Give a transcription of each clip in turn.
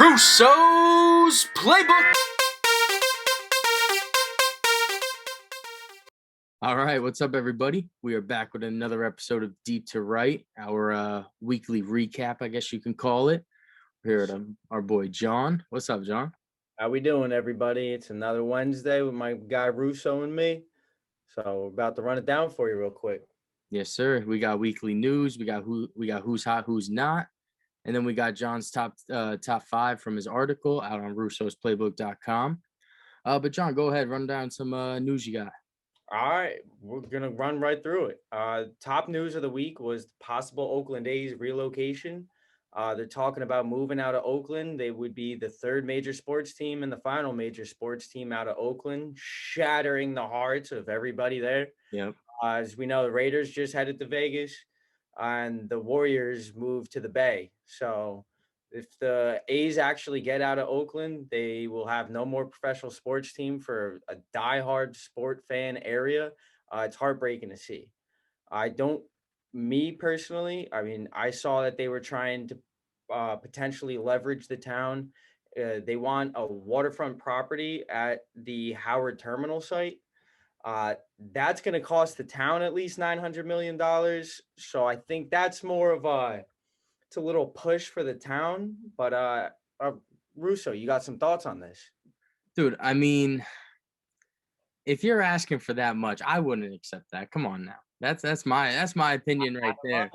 Russo's Playbook. All right, what's up, everybody? We are back with another episode of Deep to Right, our weekly recap, I guess you can call it. We're here at our boy John. What's up, John? How we doing, everybody? It's another Wednesday with my guy Russo and me. So we're about to run it down for you real quick. Yes, sir. We got weekly news. We got who's hot, who's not, and then we got John's top five from his article out on russosplaybook.com. But John, go ahead, run down some news you got. All right, we're gonna run right through it. Top news of the week was possible Oakland A's relocation. They're talking about moving out of Oakland. They would be the third major sports team and the final major sports team out of Oakland, shattering the hearts of everybody there. Yep. As we know, the Raiders just headed to Vegas, and the Warriors moved to the Bay. So if the A's actually get out of Oakland, they will have no more professional sports team for a diehard sport fan area. It's heartbreaking to see. Me personally, I mean, I saw that they were trying to potentially leverage the town. They want a waterfront property at the Howard Terminal site. That's going to cost the town at least $900 million. So I think that's more of it's a little push for the town. But Russo, you got some thoughts on this? Dude, I mean, if you're asking for that much, I wouldn't accept that. Come on now. That's my opinion right there.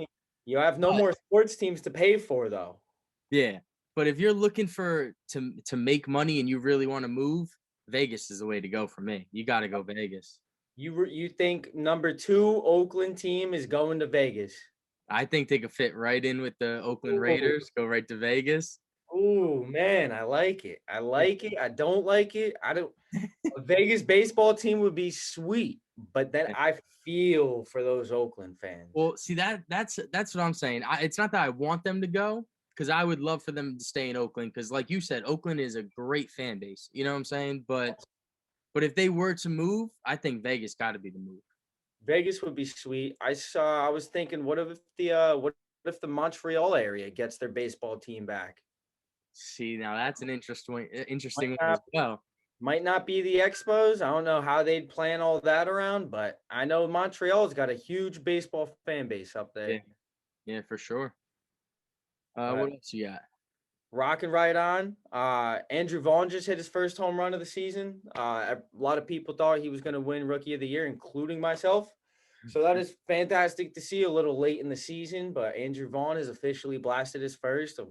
You have no more sports teams to pay for, though. Yeah. But if you're looking to make money and you really want to move, Vegas is the way to go for me. You got to go Vegas. You think number 2 Oakland team is going to Vegas? I think they could fit right in with the Oakland Raiders, go right to Vegas. Oh, man, I like it. I like it. I don't like it. A Vegas baseball team would be sweet, but then I feel for those Oakland fans. Well, see, that's what I'm saying. It's not that I want them to go, because I would love for them to stay in Oakland, because like you said, Oakland is a great fan base. You know what I'm saying? But if they were to move, I think Vegas got to be the move. Vegas would be sweet. I was thinking, what if the Montreal area gets their baseball team back? See, now that's an interesting one as well. Might not be the Expos. I don't know how they'd plan all that around, but I know Montreal's got a huge baseball fan base up there. Yeah, for sure. What else you got? Rocking right on. Andrew Vaughn just hit his first home run of the season. A lot of people thought he was going to win Rookie of the Year, including myself. So that is fantastic to see, a little late in the season, but Andrew Vaughn has officially blasted his first, a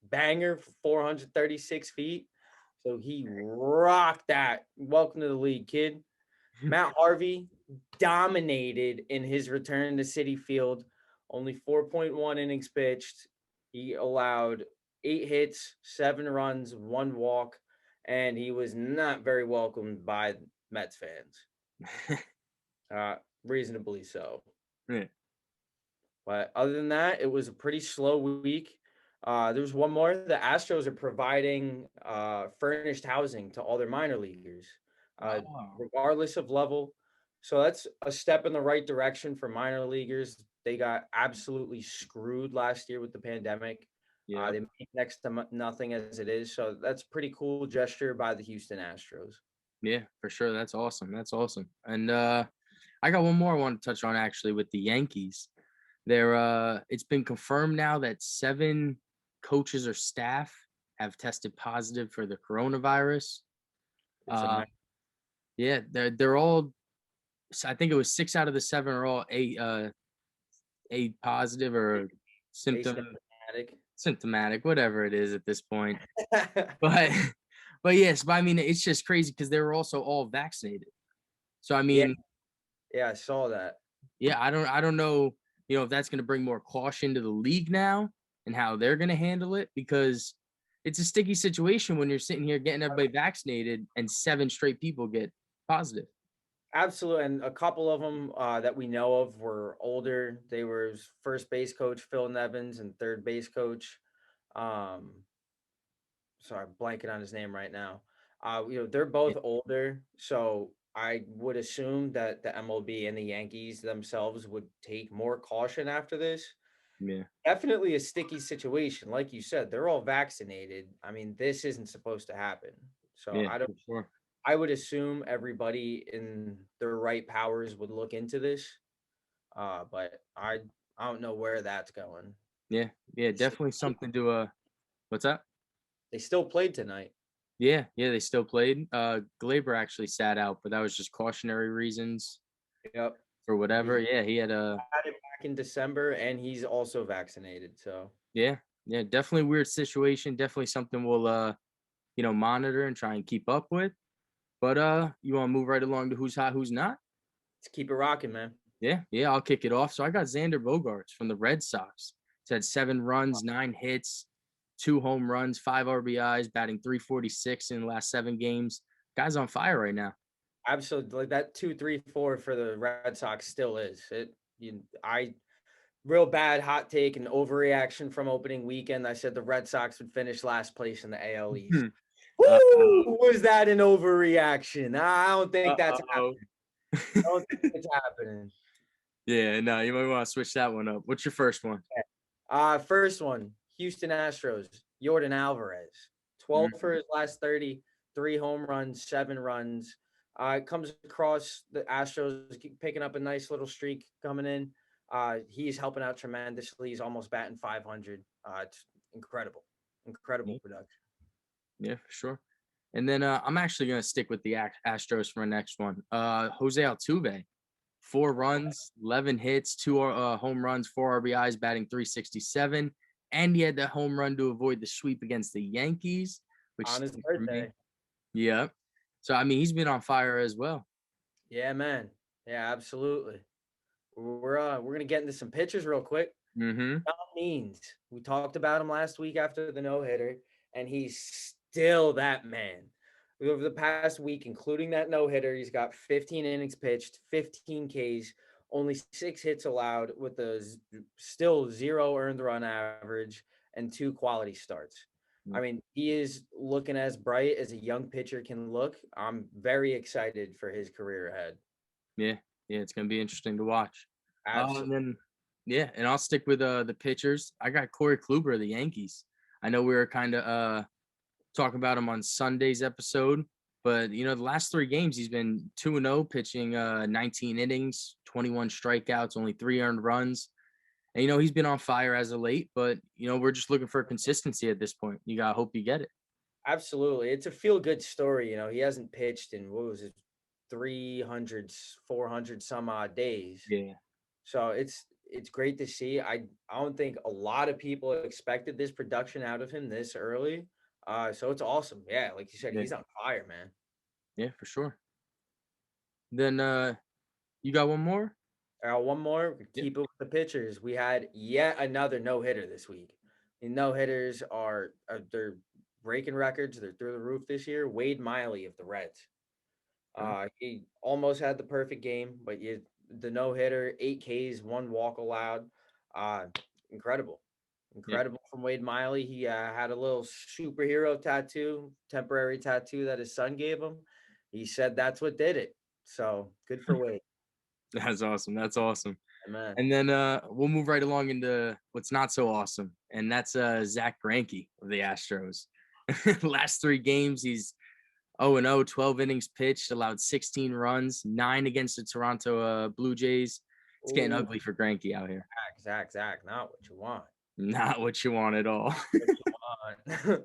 banger for 436 feet. So he rocked that. Welcome to the league, kid. Matt Harvey dominated in his return to Citi Field. Only 4.1 innings pitched. He allowed 8 hits, 7 runs, 1 walk, and he was not very welcomed by Mets fans. Reasonably so. Yeah. But other than that, it was a pretty slow week. There was one more. The Astros are providing furnished housing to all their minor leaguers, regardless of level. So that's a step in the right direction for minor leaguers. They got absolutely screwed last year with the pandemic. Yeah. They make next to nothing as it is. So that's a pretty cool gesture by the Houston Astros. Yeah, for sure. That's awesome. And I got one more I want to touch on, actually, with the Yankees. It's been confirmed now that 7 coaches or staff have tested positive for the coronavirus. Yeah, they're all. I think it was 6 out of the 7 are all A positive or symptomatic, whatever it is at this point. But yes, but I mean, it's just crazy because they were also all vaccinated. So I mean, yeah, I saw that. Yeah, I don't know, if that's going to bring more caution to the league now and how they're going to handle it, because it's a sticky situation when you're sitting here getting everybody vaccinated and 7 straight people get positive. Absolutely. And a couple of them that we know of were older. They were first base coach Phil Nevins and third base coach. Sorry, I'm blanking on his name right now. They're both older. So I would assume that the MLB and the Yankees themselves would take more caution after this. Yeah, Definitely a sticky situation. Like you said, they're all vaccinated. I mean, this isn't supposed to happen. So yeah, I don't for sure. I would assume everybody in their right powers would look into this. But I don't know where that's going. Yeah, yeah, They still, definitely something to what's that? they still played tonight. Yeah, yeah, they still played. Glaber actually sat out, but that was just cautionary reasons Yep. for whatever. He Yeah, he had a had it back in December and he's also vaccinated. So yeah, yeah, definitely weird situation. Definitely something we'll monitor and try and keep up with. But you want to move right along to who's hot, who's not? let's keep it rocking, man. Yeah, yeah, I'll kick it off. So I got Xander Bogaerts from the Red Sox. He's had 7 runs, 9 hits, 2 home runs, 5 RBIs, batting 346 in the last 7 games. Guy's on fire right now. Absolutely. Like that 2-3-4 for the Red Sox still is. I real bad hot take and overreaction from opening weekend. I said the Red Sox would finish last place in the AL East. Uh-oh. Woo! Was that an overreaction? I don't think that's Uh-oh. happening. I don't think it's happening. Yeah, no, you might want to switch that one up. What's your first one? First one, Houston Astros, Jordan Alvarez. 12 for his last 30, 3 home runs, 7 runs. Comes across the Astros picking up a nice little streak coming in. He's helping out tremendously. He's almost batting 500. It's incredible, incredible Yeah, production. yeah, for sure. And then I'm actually gonna stick with the Astros for our next one. Jose Altuve, 4 runs, 11 hits, 2 home runs, 4 RBIs, batting 367, and he had that home run to avoid the sweep against the Yankees, which On his stinks for me. birthday. Yeah. So I mean, he's been on fire as well. Yeah, man. Yeah, absolutely. We're gonna get into some pitchers real quick. Mm-hmm. Means we talked about him last week after the no hitter, and he's still that man. Over the past week, including that no hitter, he's got 15 innings pitched, 15 Ks, only 6 hits allowed, with a still 0 earned run average and 2 quality starts. I mean, he is looking as bright as a young pitcher can look. I'm very excited for his career ahead. Yeah, yeah, it's gonna be interesting to watch. And Absolutely. then yeah, and I'll stick with the pitchers. I got Corey Kluber of the Yankees. I know we were kind of talking about him on Sunday's episode, but the last 3 games he's been 2-0, pitching 19 innings, 21 strikeouts, only 3 earned runs. And he's been on fire as of late, but we're just looking for consistency at this point. You gotta hope you get it. Absolutely. It's a feel good story. He hasn't pitched in what was it, 300, 400 some odd days. Yeah, So it's great to see. I don't think a lot of people expected this production out of him this early. So it's awesome. Yeah, like you said, yeah, he's on fire, man. yeah, for sure. Then you got one more? One more, Yeah. keep it with the pitchers. We had yet another no hitter this week. The no hitters they're breaking records. They're through the roof this year. Wade Miley of the Reds. Okay. He almost had the perfect game, but the no hitter, 8 Ks, 1 walk allowed. Uh, incredible, Yeah, incredible from Wade Miley. He had a little superhero tattoo, temporary tattoo that his son gave him. He said that's what did it. So good for Wade, that's awesome. That's awesome. man. And then we'll move right along into what's not so awesome, and that's Zach Greinke of the Astros. Last 3 games, he's 0-0, 12 innings pitched, allowed 16 runs, 9 against the Toronto Blue Jays. It's getting Ooh, ugly for Greinke out here. Zach, not what you want. Not what you want at all. What you want.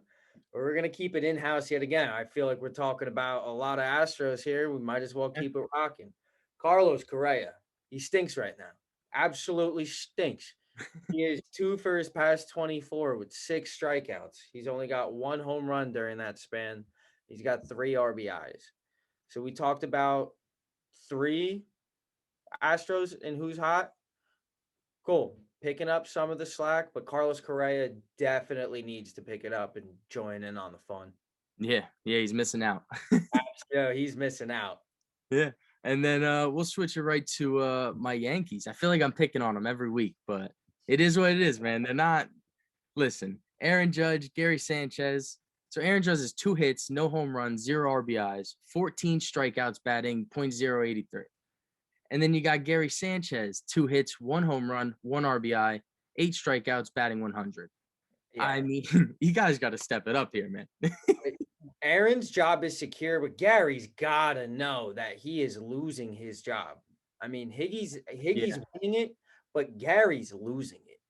We're gonna keep it in house yet again. I feel like we're talking about a lot of Astros here. We might as well keep it rocking. Carlos Correa, he stinks right now. Absolutely stinks. He is 2 for his past 24 with 6 strikeouts. He's only got 1 home run during that span. He's got 3 RBIs. So we talked about 3 Astros and who's hot. Cool. Picking up some of the slack, but Carlos Correa definitely needs to pick it up and join in on the fun. Yeah, yeah, he's missing out. Yeah, he's missing out. Yeah. And then we'll switch it right to my Yankees. I feel like I'm picking on them every week, but it is what it is, man. They're not. Listen, Aaron Judge, Gary Sanchez. So Aaron Judge has 2 hits, no home runs, 0 RBIs, 14 strikeouts, batting .083. And then you got Gary Sanchez, 2 hits, 1 home run, 1 RBI, 8 strikeouts, batting 100. I Yeah. mean, you guys got to step it up here, man. Aaron's job is secure, but Gary's gotta know that he is losing his job. I mean, Higgy's Yeah. winning it, but Gary's losing it.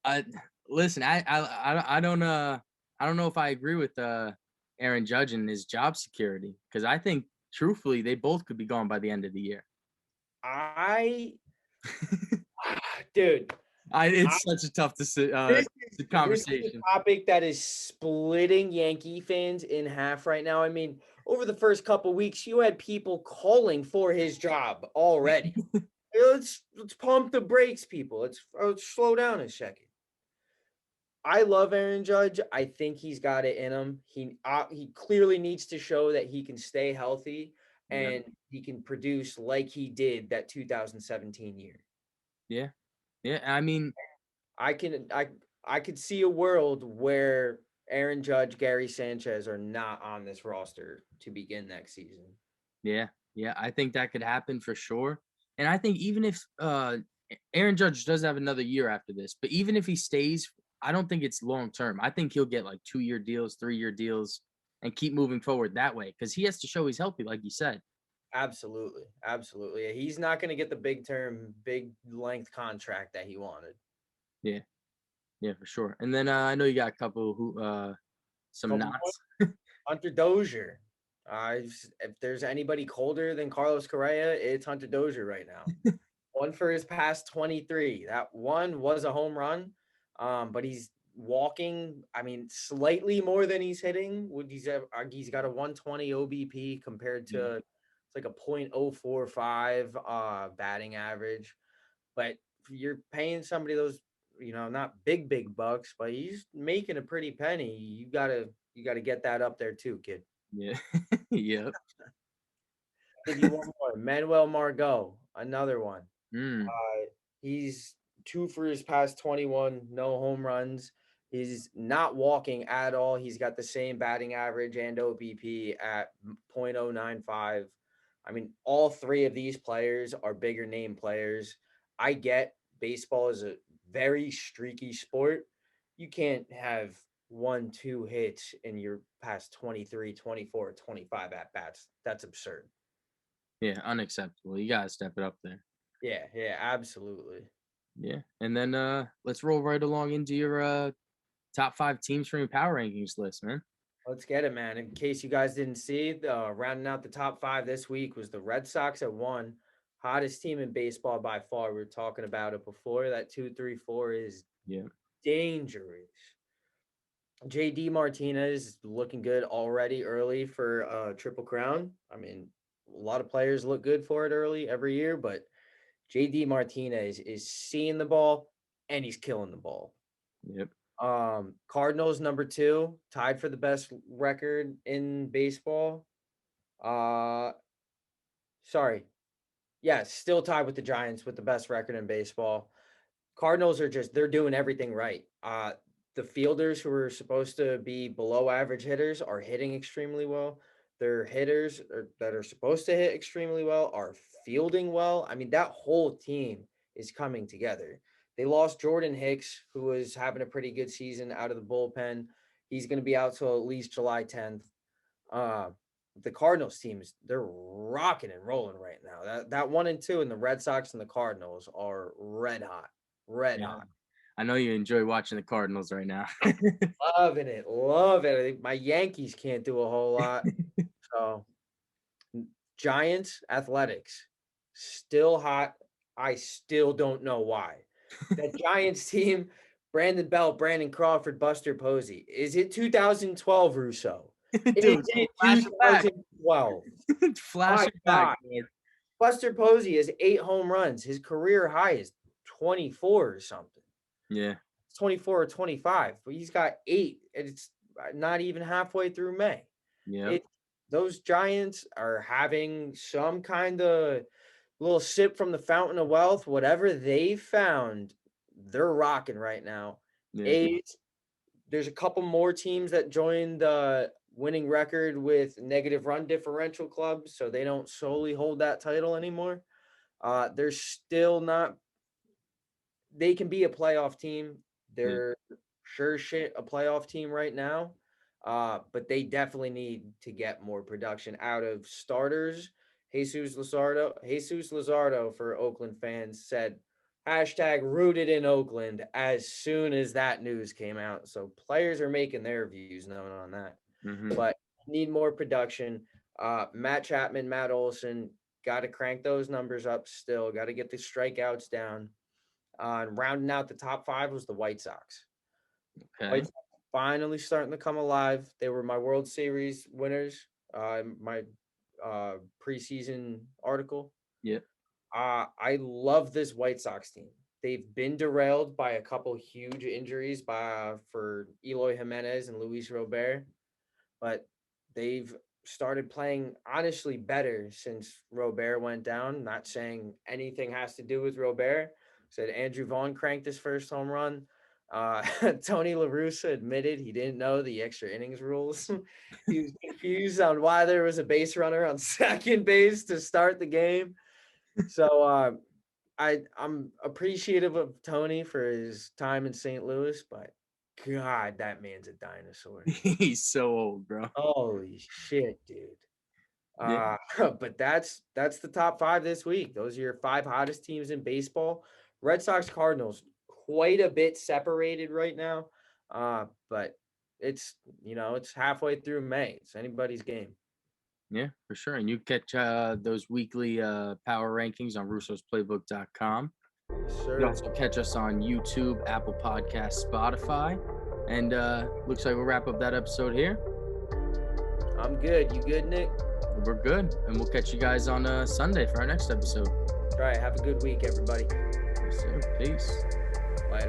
I listen. I don't know if I agree with Aaron Judge and his job security, because I think truthfully they both could be gone by the end of the year. I, dude, It's such a tough this is conversation. a topic that is splitting Yankee fans in half right now. I mean, over the first couple weeks, you had people calling for his job already. Let's pump the brakes, people. Let's slow down a second. I love Aaron Judge. I think he's got it in him. He clearly needs to show that he can stay healthy Yeah, and he can produce like he did that 2017 year. yeah, yeah. I mean, I can I could see a world where Aaron Judge, Gary Sanchez are not on this roster to begin next season. yeah, yeah. I think that could happen for sure. And I think even if Aaron Judge does have another year after this, but even if he stays, I don't think it's long term. I think he'll get like 2-year deals, 3-year deals, and keep moving forward that way because he has to show he's healthy, like you said. Absolutely. Absolutely. He's not going to get the big term, big length contract that he wanted. Yeah, yeah, for sure. And then I know you got a couple who some Couple more. knots. Hunter Dozier. If there's anybody colder than Carlos Correa, it's Hunter Dozier right now. One for his past 23. That one was a home run, but he's walking. I mean, slightly more than he's hitting. He's got a 120 OBP compared Yeah, to it's like a .045 batting average. But you're paying somebody those, not big bucks, but he's making a pretty penny. You gotta get that up there too, kid. yeah, yep. Give you one more. Manuel Margot, another one. Mm, He's 2 for his past 21, no home runs. He's not walking at all. He's got the same batting average and OBP at .095. I mean, all three of these players are bigger name players. I get baseball is a very streaky sport. You can't have 1, 2 hits in your past 23, 24, 25 at bats. That's absurd. yeah, unacceptable. You gotta step it up there. Yeah, absolutely. Yeah. And then let's roll right along into your top 5 teams from your power rankings list, man. Let's get it, man. In case you guys didn't see, rounding out the top 5 this week was the Red Sox at 1, hottest team in baseball by far. We were talking about it before. That 2-3-4 is Yeah. dangerous. JD Martinez is looking good already early for Triple Crown. I mean, a lot of players look good for it early every year, but JD Martinez is seeing the ball and he's killing the ball. Yep. Cardinals number 2, tied for the best record in baseball. Uh sorry. Yeah, still tied with the Giants with the best record in baseball. Cardinals are they're doing everything right. The fielders who are supposed to be below average hitters are hitting extremely well. Their hitters that are supposed to hit extremely well are fielding well. I mean, that whole team is coming together. They lost Jordan Hicks, who was having a pretty good season out of the bullpen. He's going to be out till at least July 10th. Uh, the Cardinals teams, they're rocking and rolling right now. That 1-2 and the Red Sox and the Cardinals are red hot. Red Yeah. hot. I know you enjoy watching the Cardinals right now. Loving it. Love it. My Yankees can't do a whole lot. So Giants, Athletics, still hot. I still don't know why. That Giants team, Brandon Belt, Brandon Crawford, Buster Posey. Is it 2012, Russo? Is Dude, it flash it back. 2012? Flash My it back, God. dude. Buster Posey has 8 home runs. His career high is 24 or something. Yeah. It's 24 or 25, but he's got 8. And it's not even halfway through May. Yep. It Those Giants are having some kind of little sip from the fountain of wealth. Whatever they found, they're rocking right now. Yeah. A's, there's a couple more teams that joined the winning record with negative run differential clubs, so they don't solely hold that title anymore. They're still not they can be a playoff team. They're sure shit a playoff team right now. But they definitely need to get more production out of starters. Jesus Luzardo for Oakland fans said hashtag rooted in Oakland as soon as that news came out. So players are making their views known on that. Mm-hmm. But need more production. Matt Chapman, Matt Olson, got to crank those numbers up still. Got to get the strikeouts down. And rounding out the top 5 was the White Sox. Okay. White Sox finally starting to come alive. They were my World Series winners. My preseason article. Yeah. I love this White Sox team. They've been derailed by a couple huge injuries for Eloy Jimenez and Luis Robert, but they've started playing honestly better since Robert went down. Not saying anything has to do with Robert. Said Andrew Vaughn cranked his first home run. Tony La Russa admitted he didn't know the extra innings rules. He was confused on why there was a base runner on second base to start the game. So I'm appreciative of Tony for his time in St. Louis, but God, that man's a dinosaur. He's so old, bro. Holy shit, dude. Yeah. But that's the top 5 this week. Those are your 5 hottest teams in baseball. Red Sox, Cardinals, quite a bit separated right now. But it's halfway through May. It's anybody's game. Yeah, for sure. And you catch those weekly power rankings on russosplaybook.com. Yes, You sir. can also catch us on YouTube, Apple Podcasts, Spotify. And looks like we'll wrap up that episode here. I'm good. You good, Nick? We're good. And we'll catch you guys on Sunday for our next episode. All right. Have a good week, everybody. Yes, sir. Peace. Later.